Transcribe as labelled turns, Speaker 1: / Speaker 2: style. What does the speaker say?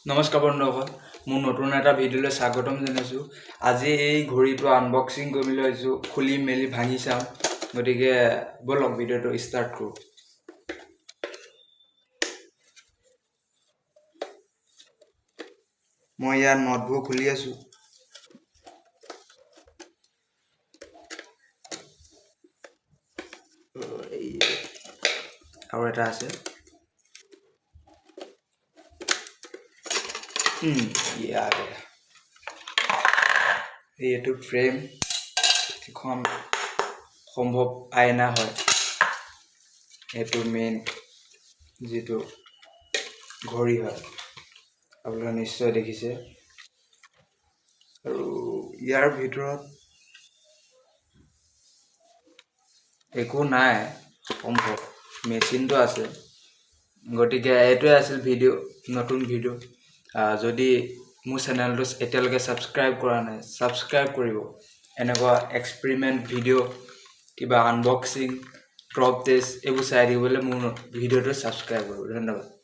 Speaker 1: নমস্কাৰ বন্ধুসকল মোৰ নতুন এটা ভিডিঅ'লৈ স্বাগতম জনাইছো আজি এই ঘড়ীটো আনবক্সিং কৰিবলৈ লৈছো খুলি মেলি ভাঙি চাম গতিকে বলক ভিডিঅ'টো ষ্টাৰ্ট কৰো মই ইয়াৰ নটবোৰ খুলি আছো আৰু এটা আছে এইটো ফ্ৰেম এখন সম্ভৱ আইনা হয় এইটো মেইন যেটো ঘড়ী হয় আপোনালোকে নিশ্চয় দেখিছে আৰু ইয়াৰ ভিতৰত একো নাই সম্ভৱ মেচিনটো আছে গতিকে এইটোৱে আছিল ভিডিঅ' নতুন ভিডিঅ' যদি মোৰ চেনেলটো এতিয়ালৈকে সাবস্ক্ৰাইব কৰা নাই সাবস্ক্ৰাইব কৰিব এনেকুৱা এক্সপেৰিমেন্ট ভিডিঅ' কিবা আনবক্সিং প্ৰপ টেষ্ট এইবোৰ চাই দিবলৈ মোৰ ভিডিঅ'টো সাবস্ক্ৰাইব কৰিব ধন্যবাদ